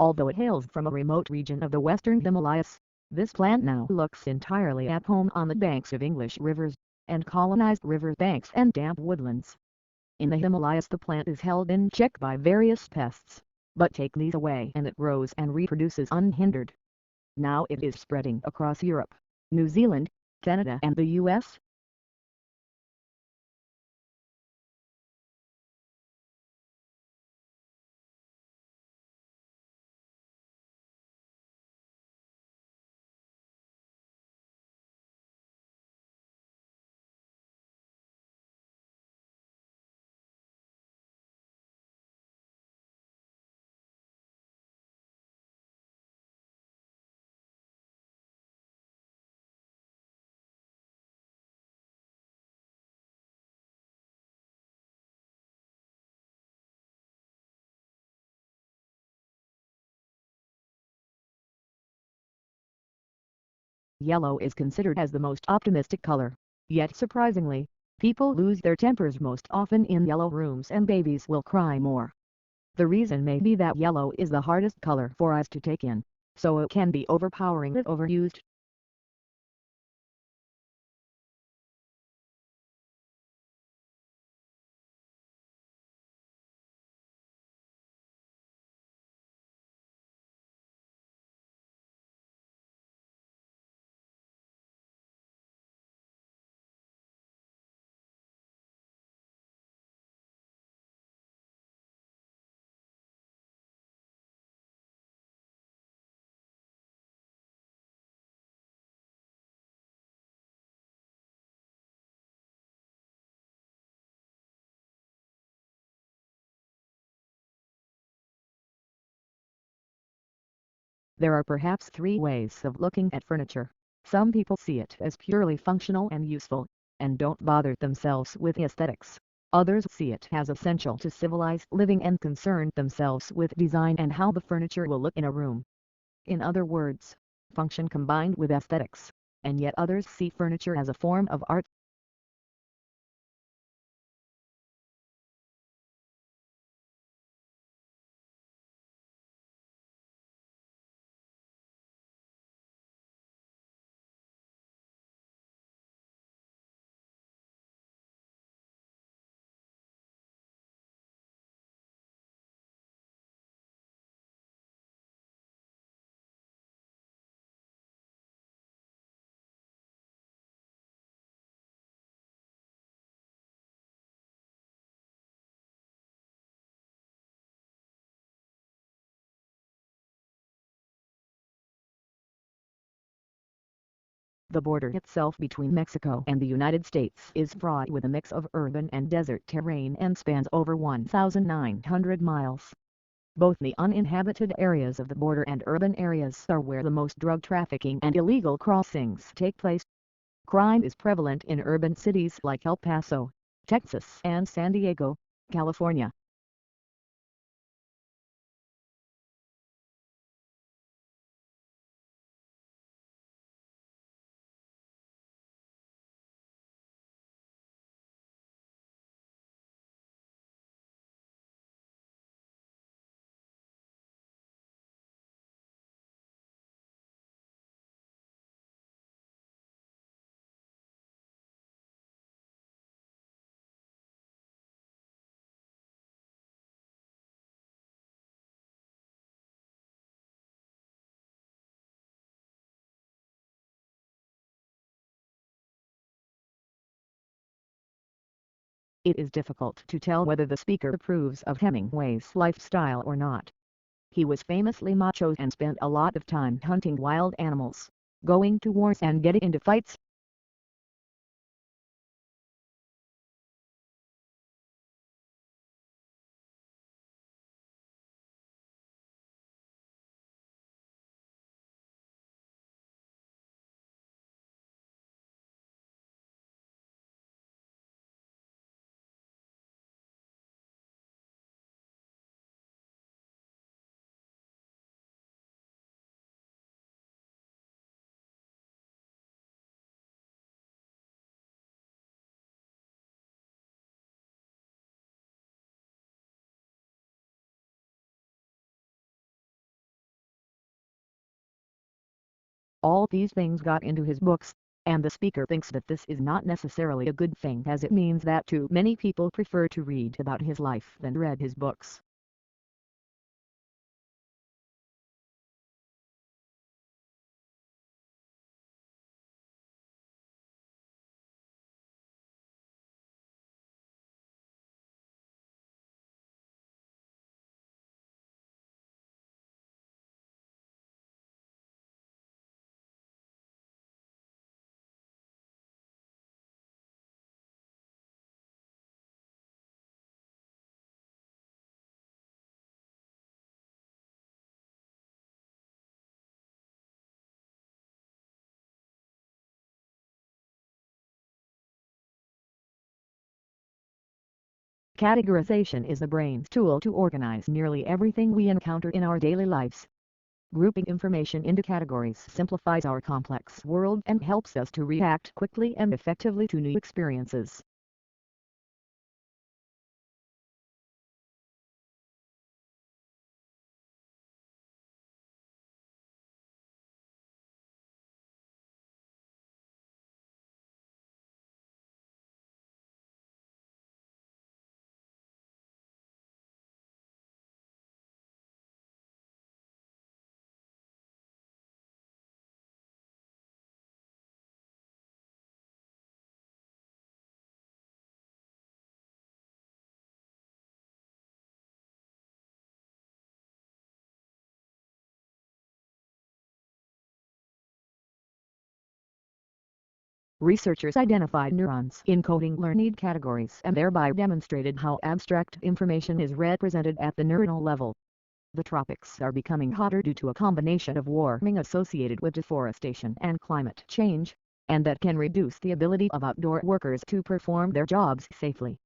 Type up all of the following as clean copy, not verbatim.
Although it hails from a remote region of the western Himalayas, this plant now looks entirely at home on the banks of English rivers, and colonized river banks and damp woodlands. In the Himalayas the plant is held in check by various pests, but take these away and it grows and reproduces unhindered. Now it is spreading across Europe, New Zealand, Canada and the US. Yellow is considered as the most optimistic color, yet surprisingly, people lose their tempers most often in yellow rooms and babies will cry more. The reason may be that yellow is the hardest color for us to take in, so it can be overpowering if overused. There are perhaps three ways of looking at furniture. Some people see it as purely functional and useful, and don't bother themselves with aesthetics. Others see it as essential to civilized living and concern themselves with design and how the furniture will look in a room. In other words, function combined with aesthetics, and yet others see furniture as a form of art. The border itself between Mexico and the United States is fraught with a mix of urban and desert terrain and spans over 1,900 miles. Both the uninhabited areas of the border and urban areas are where the most drug trafficking and illegal crossings take place. Crime is prevalent in urban cities like El Paso, Texas and San Diego, California. It is difficult to tell whether the speaker approves of Hemingway's lifestyle or not. He was famously macho and spent a lot of time hunting wild animals, going to wars and getting into fights. All these things got into his books, and the speaker thinks that this is not necessarily a good thing, as it means that too many people prefer to read about his life than read his books. Categorization is the brain's tool to organize nearly everything we encounter in our daily lives. Grouping information into categories simplifies our complex world and helps us to react quickly and effectively to new experiences. Researchers identified neurons encoding learned categories and thereby demonstrated how abstract information is represented at the neuronal level. The tropics are becoming hotter due to a combination of warming associated with deforestation and climate change, and that can reduce the ability of outdoor workers to perform their jobs safely.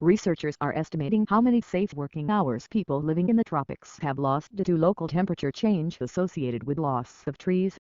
Researchers are estimating how many safe working hours people living in the tropics have lost due to local temperature change associated with loss of trees.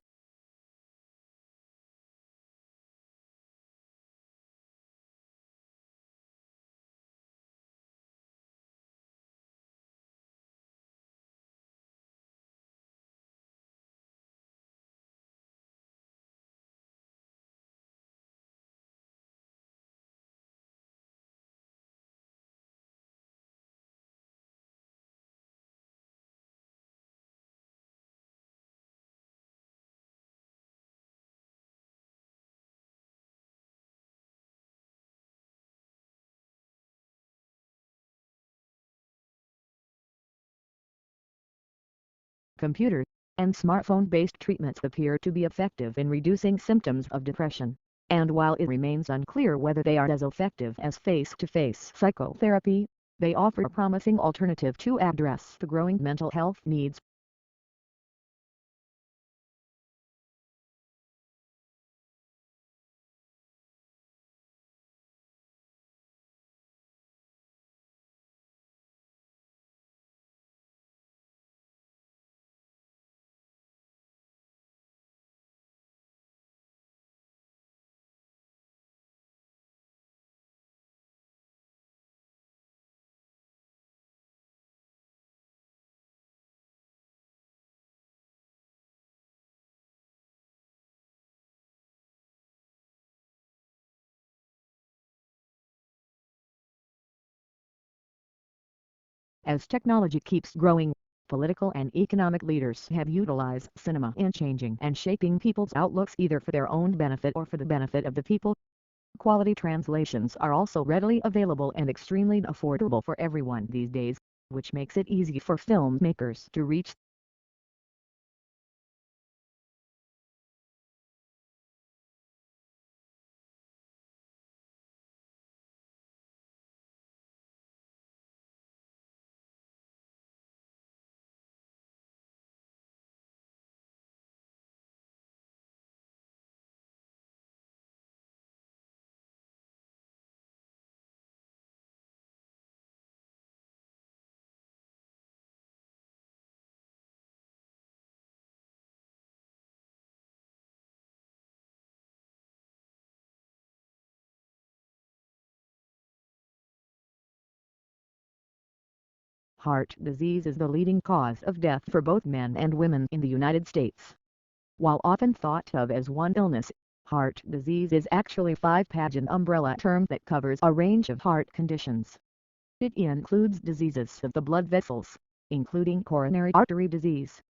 Computer and smartphone-based treatments appear to be effective in reducing symptoms of depression, and while it remains unclear whether they are as effective as face-to-face psychotherapy, they offer a promising alternative to address the growing mental health needs. As technology keeps growing, political and economic leaders have utilized cinema in changing and shaping people's outlooks either for their own benefit or for the benefit of the people. Quality translations are also readily available and extremely affordable for everyone these days, which makes it easy for filmmakers to reach Heart disease is the leading cause of death for both men and women in the United States. While often thought of as one illness, heart disease is actually a five-pageant umbrella term that covers a range of heart conditions. It includes diseases of the blood vessels, including coronary artery disease.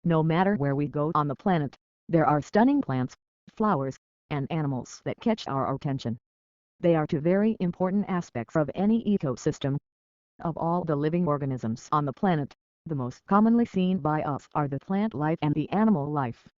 No matter where we go on the planet, there are stunning plants, flowers, and animals that catch our attention. They are two very important aspects of any ecosystem. Of all the living organisms on the planet, the most commonly seen by us are the plant life and the animal life.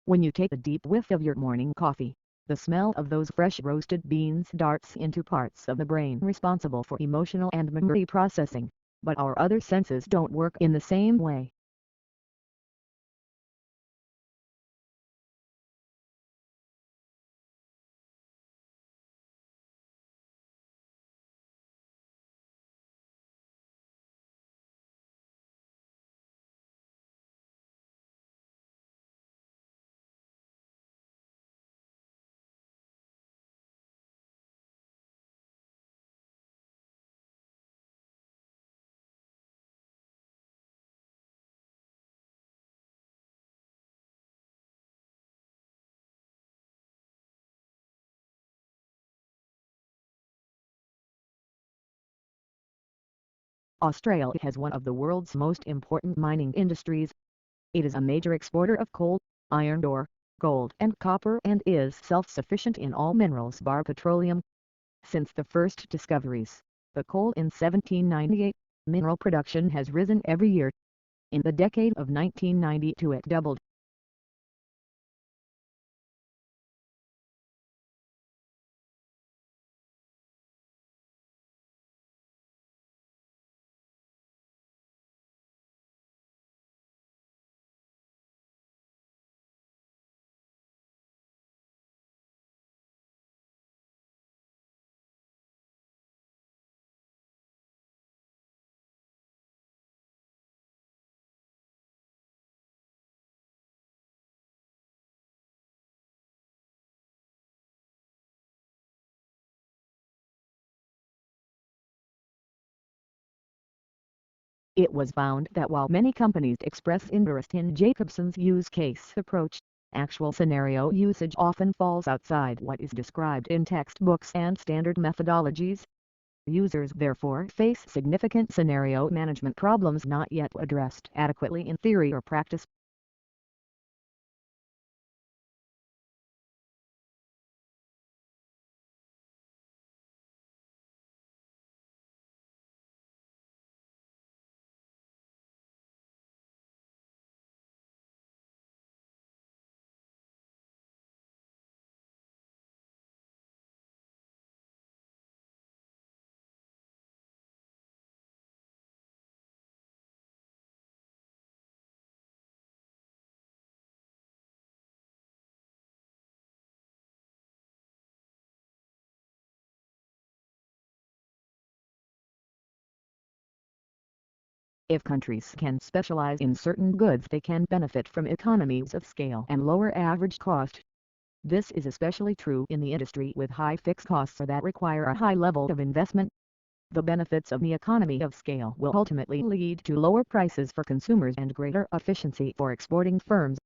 When you take a deep whiff of your morning coffee, the smell of those fresh roasted beans darts into parts of the brain responsible for emotional and memory processing, but our other senses don't work in the same way. Australia has one of the world's most important mining industries. It is a major exporter of coal, iron ore, gold and copper and is self-sufficient in all minerals bar petroleum. Since the first discoveries, the coal in 1798, mineral production has risen every year. In the decade of 1992 it doubled. It was found that while many companies express interest in Jacobson's use case approach, actual scenario usage often falls outside what is described in textbooks and standard methodologies. Users therefore face significant scenario management problems not yet addressed adequately in theory or practice. If countries can specialize in certain goods, they can benefit from economies of scale and lower average cost. This is especially true in the industry with high fixed costs that require a high level of investment. The benefits of the economy of scale will ultimately lead to lower prices for consumers and greater efficiency for exporting firms.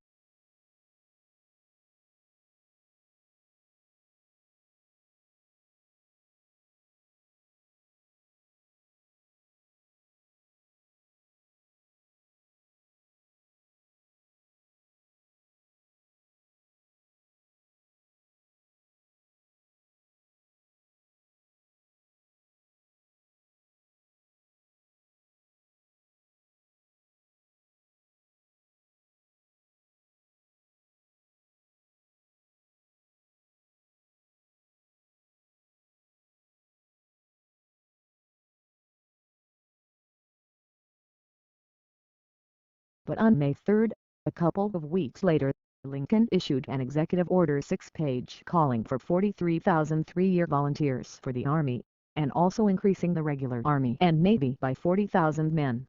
But on May 3, a couple of weeks later, Lincoln issued an executive order 6-page calling for 43,000 three-year volunteers for the Army, and also increasing the regular Army and Navy by 40,000 men.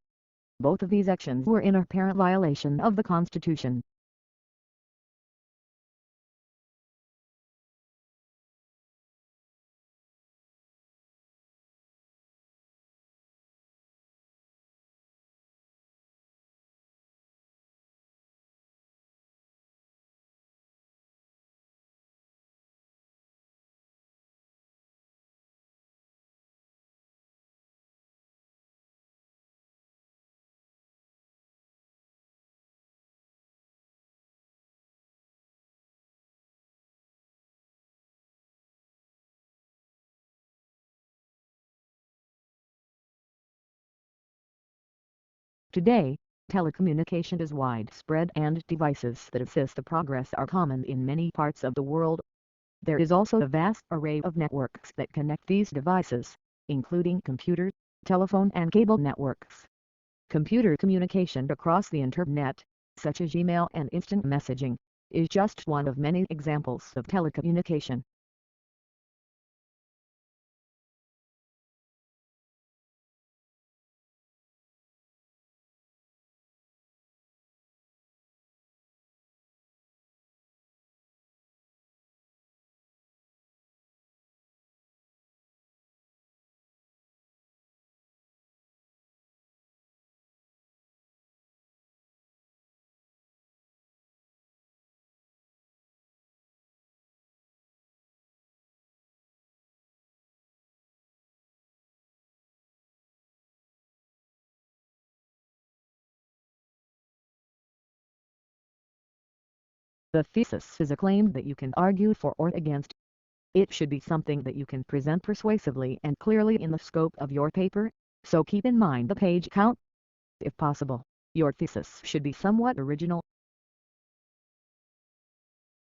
Both of these actions were in apparent violation of the Constitution. Today, telecommunication is widespread and devices that assist the progress are common in many parts of the world. There is also a vast array of networks that connect these devices, including computer, telephone and cable networks. Computer communication across the internet, such as email and instant messaging, is just one of many examples of telecommunication. The thesis is a claim that you can argue for or against. It should be something that you can present persuasively and clearly in the scope of your paper, so keep in mind the page count. If possible, your thesis should be somewhat original,